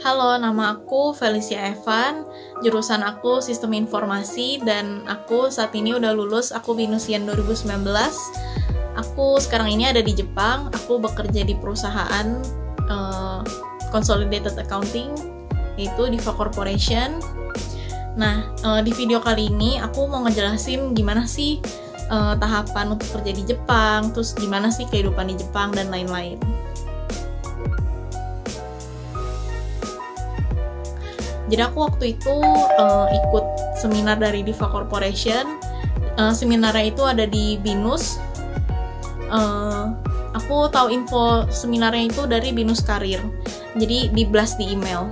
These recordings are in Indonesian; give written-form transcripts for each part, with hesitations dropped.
Halo, nama aku Felicia Evan, jurusan aku Sistem Informasi, dan aku saat ini udah lulus, aku Binusian 2019. Aku sekarang ini ada di Jepang, aku bekerja di perusahaan Consolidated Accounting, yaitu Diva Corporation. Nah, di video kali ini aku mau ngejelasin gimana sih tahapan untuk kerja di Jepang, terus gimana sih kehidupan di Jepang, dan lain-lain. Jadi aku waktu itu ikut seminar dari Diva Corporation. Seminarnya itu ada di Binus. Aku tahu info seminarnya itu dari Binus Karir. Jadi di blast di email.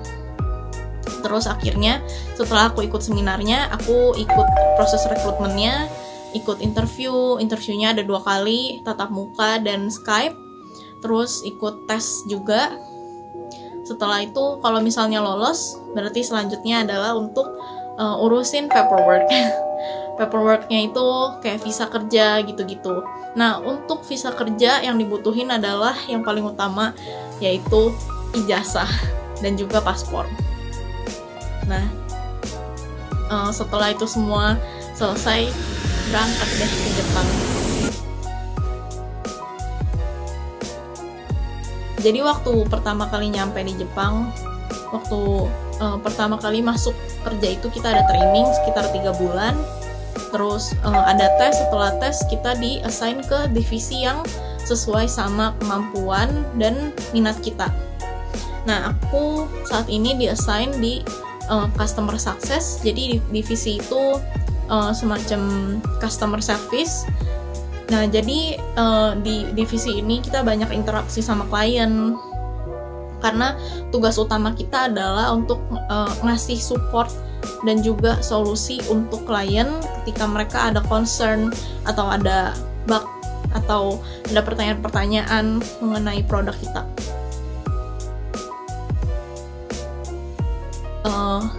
Terus akhirnya setelah aku ikut seminarnya, aku ikut proses rekrutmennya, ikut interviewnya ada 2 kali, tatap muka dan Skype. Terus ikut tes juga. Setelah itu kalau misalnya lolos, berarti selanjutnya adalah untuk urusin paperwork. Paperworknya itu kayak visa kerja gitu-gitu. Nah, untuk visa kerja yang dibutuhin adalah yang paling utama, yaitu ijazah dan juga paspor. Nah, setelah itu semua selesai, berangkat deh ke Jepang. Jadi waktu pertama kali nyampe di Jepang, waktu pertama kali masuk kerja itu kita ada training sekitar 3 bulan. Terus ada tes, setelah tes kita di-assign ke divisi yang sesuai sama kemampuan dan minat kita. Nah, aku saat ini di-assign di customer success, jadi divisi itu semacam customer service. Nah, jadi di divisi ini kita banyak interaksi sama klien, karena tugas utama kita adalah untuk ngasih support dan juga solusi untuk klien ketika mereka ada concern atau ada bug atau ada pertanyaan-pertanyaan mengenai produk kita.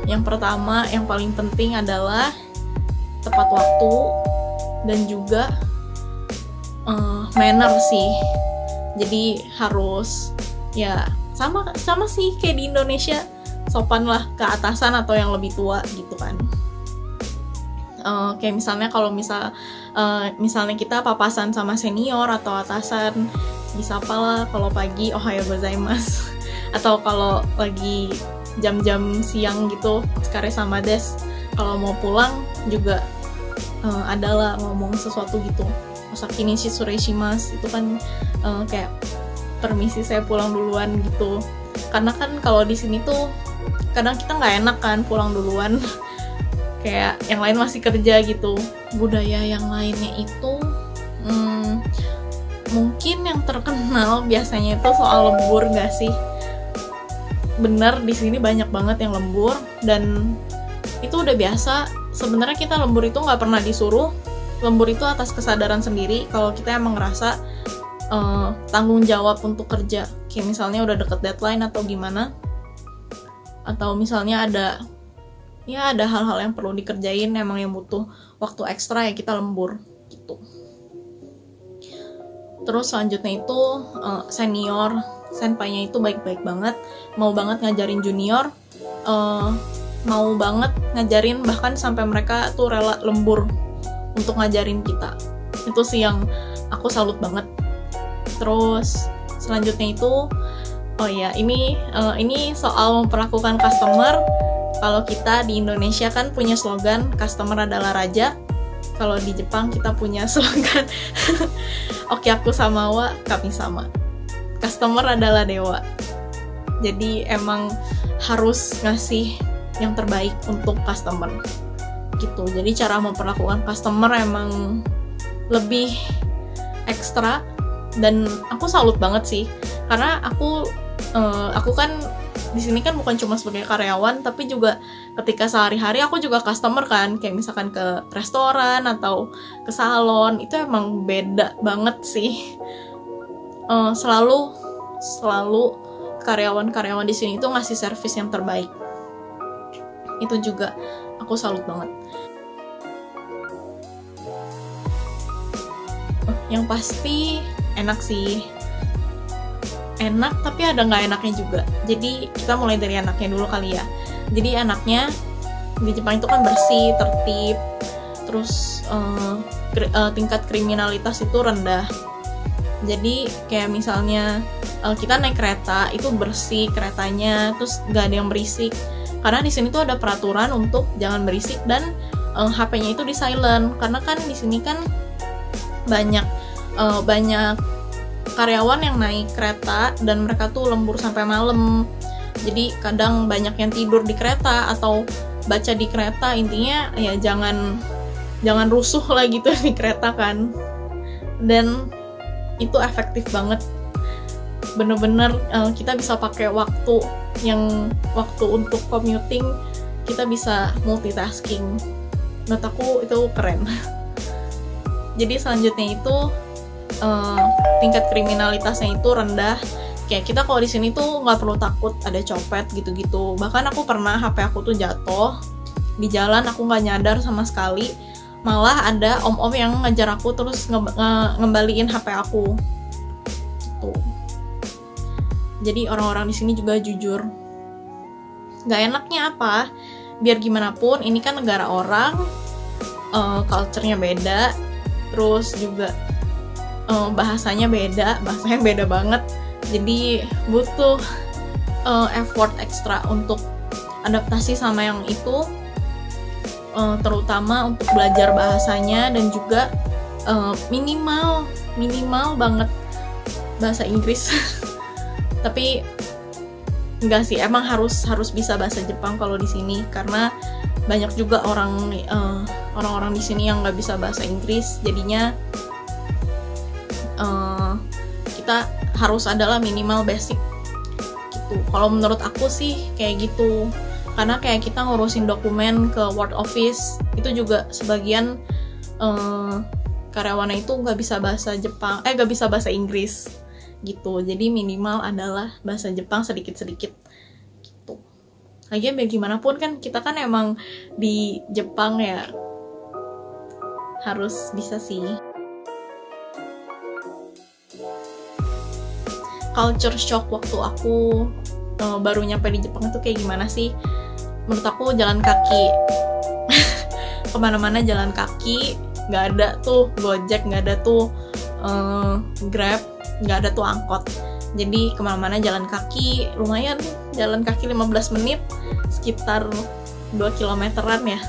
Yang pertama, yang paling penting adalah tepat waktu dan juga manner sih. Jadi harus ya sama sih kayak di Indonesia, sopan lah ke atasan atau yang lebih tua gitu kan. Kayak misalnya kalau misalnya kita papasan sama senior atau atasan, disapa lah kalau pagi ohayo gozaimasu atau kalau lagi jam-jam siang gitu otsukare sama desu. Kalau mau pulang juga adalah ngomong sesuatu gitu, osaki ni shimasu, itu kan kayak permisi saya pulang duluan gitu. Karena kan kalau di sini tuh kadang kita nggak enak kan pulang duluan, kayak yang lain masih kerja gitu. Budaya yang lainnya itu mungkin yang terkenal biasanya itu soal lembur nggak sih? Bener, di sini banyak banget yang lembur dan itu udah biasa. Sebenarnya kita lembur itu nggak pernah disuruh. Lembur itu atas kesadaran sendiri kalau kita emang ngerasa tanggung jawab untuk kerja, kayak misalnya udah deket deadline atau gimana, atau misalnya ada hal-hal yang perlu dikerjain emang yang butuh waktu ekstra, ya kita lembur gitu. Terus selanjutnya itu senpainya itu baik-baik banget, mau banget ngajarin junior, mau banget ngajarin, bahkan sampai mereka tuh rela lembur untuk ngajarin kita. Itu sih yang aku salut banget. Terus selanjutnya itu ini soal memperlakukan customer. Kalau kita di Indonesia kan punya slogan customer adalah raja. Kalau di Jepang kita punya slogan Okyaku sama wa kami sama, customer adalah dewa. Jadi emang harus ngasih yang terbaik untuk customer gitu. Jadi cara memperlakukan customer emang lebih ekstra dan aku salut banget sih, karena aku kan di sini kan bukan cuma sebagai karyawan, tapi juga ketika sehari-hari aku juga customer kan, kayak misalkan ke restoran atau ke salon, itu emang beda banget sih. Selalu karyawan-karyawan di sini itu ngasih servis yang terbaik. Itu juga aku salut banget. Yang pasti enak sih. enak tapi ada nggak enaknya juga. Jadi kita mulai dari enaknya dulu kali ya. Jadi enaknya di Jepang itu kan bersih, tertib, terus tingkat kriminalitas itu rendah. Jadi kayak misalnya kita naik kereta itu bersih keretanya, terus nggak ada yang berisik. Karena di sini tuh ada peraturan untuk jangan berisik dan HP-nya itu di silent. Karena kan di sini kan banyak karyawan yang naik kereta dan mereka tuh lembur sampai malam. Jadi kadang banyak yang tidur di kereta atau baca di kereta. Intinya ya jangan rusuh lah gitu di kereta kan. Dan itu efektif banget. Bener-bener kita bisa pakai waktu untuk commuting, kita bisa multitasking. Menurut aku itu keren. Jadi selanjutnya itu tingkat kriminalitasnya itu rendah. Kayak kita kalau di sini tuh nggak perlu takut ada copet gitu-gitu. Bahkan aku pernah HP aku tuh jatuh di jalan, aku nggak nyadar sama sekali. Malah ada om-om yang ngejar aku terus ngembaliin HP aku. Gitu. Jadi orang-orang di sini juga jujur. Nggak enaknya apa? Biar gimana pun, ini kan negara orang, culture-nya beda, terus juga bahasanya beda banget. Jadi butuh effort ekstra untuk adaptasi sama yang itu, terutama untuk belajar bahasanya dan juga minimal banget bahasa Inggris. Tapi enggak sih, emang harus bisa bahasa Jepang kalau di sini, karena banyak juga orang-orang di sini yang nggak bisa bahasa Inggris. Jadinya kita harus adalah minimal basic gitu. Kalau menurut aku sih kayak gitu, karena kayak kita ngurusin dokumen ke Word Office itu juga sebagian karyawannya itu nggak bisa bahasa Inggris gitu. Jadi minimal adalah bahasa Jepang sedikit-sedikit gitu. Lagian biar gimana pun kan kita kan emang di Jepang ya, harus bisa sih. Culture shock waktu aku baru nyampe di Jepang itu kayak gimana sih? Menurut aku jalan kaki. Kemana-mana jalan kaki, nggak ada tuh Gojek, nggak ada tuh Grab, nggak ada tuh angkot. Jadi kemana-mana jalan kaki, lumayan jalan kaki 15 menit, sekitar 2 kilometeran ya.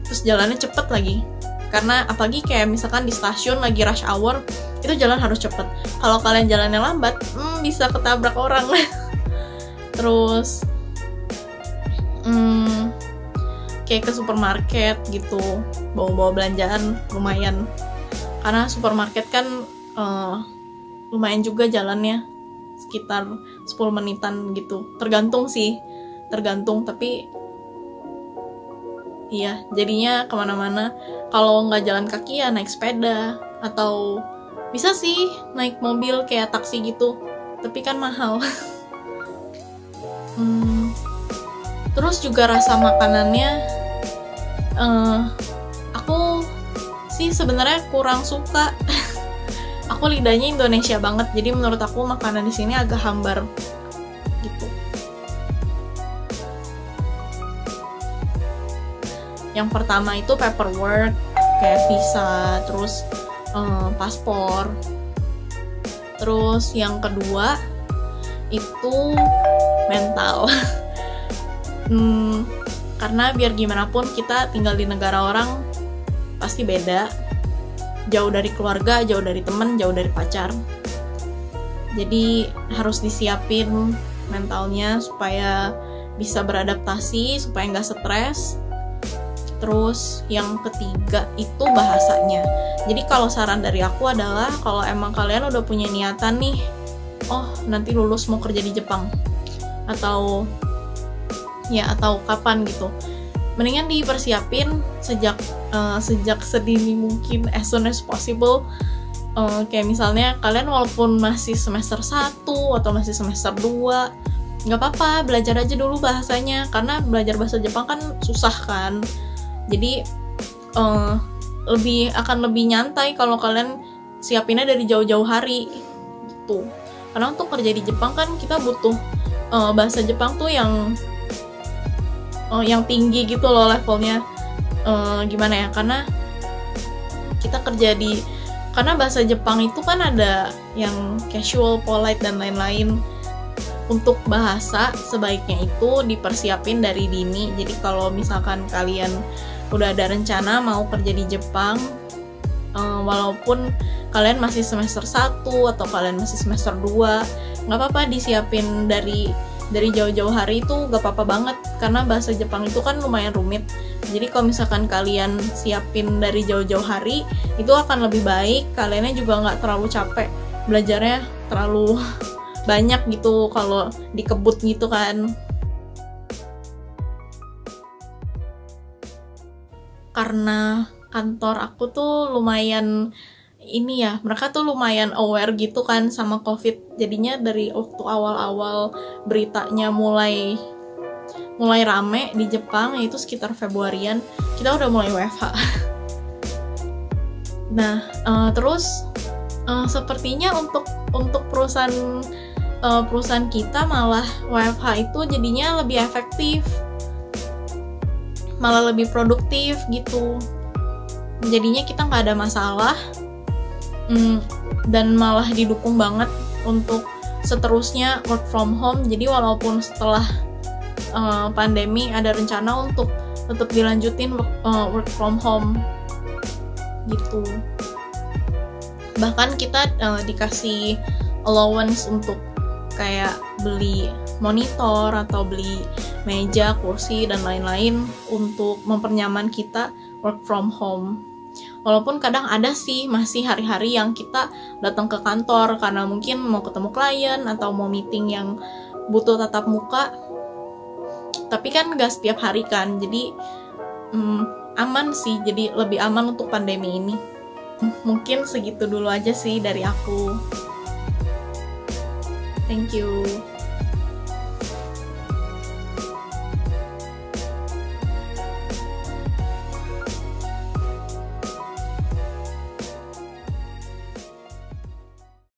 Terus jalannya cepet lagi, karena apalagi kayak misalkan di stasiun lagi rush hour, itu jalan harus cepet. Kalau kalian jalannya lambat, bisa ketabrak orang. Terus kayak ke supermarket gitu, bawa belanjaan lumayan, karena supermarket kan lumayan juga jalannya, sekitar 10 menitan gitu, tergantung tapi iya, jadinya kemana-mana. Kalau nggak jalan kaki ya naik sepeda, atau bisa sih naik mobil kayak taksi gitu, tapi kan mahal. Terus juga rasa makanannya, aku sih sebenarnya kurang suka. Aku lidahnya Indonesia banget, jadi menurut aku makanan di sini agak hambar gitu. Yang pertama itu paperwork, kayak visa, terus paspor. Terus yang kedua itu mental. Karena biar gimana pun kita tinggal di negara orang pasti beda, jauh dari keluarga, jauh dari temen, jauh dari pacar. Jadi harus disiapin mentalnya supaya bisa beradaptasi, supaya nggak stres. Terus yang ketiga itu bahasanya. Jadi kalau saran dari aku adalah, kalau emang kalian udah punya niatan nih, nanti lulus mau kerja di Jepang, atau kapan gitu, mendingan dipersiapin sejak sedini mungkin, as soon as possible. Kayak misalnya kalian walaupun masih semester 1 atau masih semester 2, nggak apa-apa, belajar aja dulu bahasanya, karena belajar bahasa Jepang kan susah kan. Jadi akan lebih nyantai kalau kalian siapinnya dari jauh-jauh hari gitu. gitu. Karena untuk kerja di Jepang kan kita butuh bahasa Jepang tuh yang tinggi gitu loh levelnya. Gimana ya, karena kita kerja karena bahasa Jepang itu kan ada yang casual, polite, dan lain-lain. Untuk bahasa sebaiknya itu dipersiapin dari dini. Jadi kalau misalkan kalian udah ada rencana mau kerja di Jepang, walaupun kalian masih semester 1 atau kalian masih semester 2, nggak apa-apa disiapin dari jauh-jauh hari itu, nggak apa-apa banget, karena bahasa Jepang itu kan lumayan rumit. Jadi kalau misalkan kalian siapin dari jauh-jauh hari, itu akan lebih baik, kaliannya juga nggak terlalu capek, belajarnya terlalu banyak gitu kalau dikebut gitu kan. Karena kantor aku tuh lumayan ini ya, mereka tuh lumayan aware gitu kan sama COVID. Jadinya dari waktu awal-awal beritanya mulai rame di Jepang, yaitu sekitar Februarian, kita udah mulai WFH. Nah, terus sepertinya untuk perusahaan kita malah WFH itu jadinya lebih efektif, malah lebih produktif gitu. Jadinya kita nggak ada masalah, dan malah didukung banget untuk seterusnya work from home. Jadi walaupun setelah pandemi ada rencana untuk tetap dilanjutin work from home gitu. Bahkan kita dikasih allowance untuk kayak beli monitor atau beli meja, kursi, dan lain-lain untuk mempernyaman kita work from home. Walaupun kadang ada sih masih hari-hari yang kita datang ke kantor karena mungkin mau ketemu klien atau mau meeting yang butuh tatap muka. Tapi kan gak setiap hari kan, jadi aman sih, jadi lebih aman untuk pandemi ini. Mungkin segitu dulu aja sih dari aku. Thank you.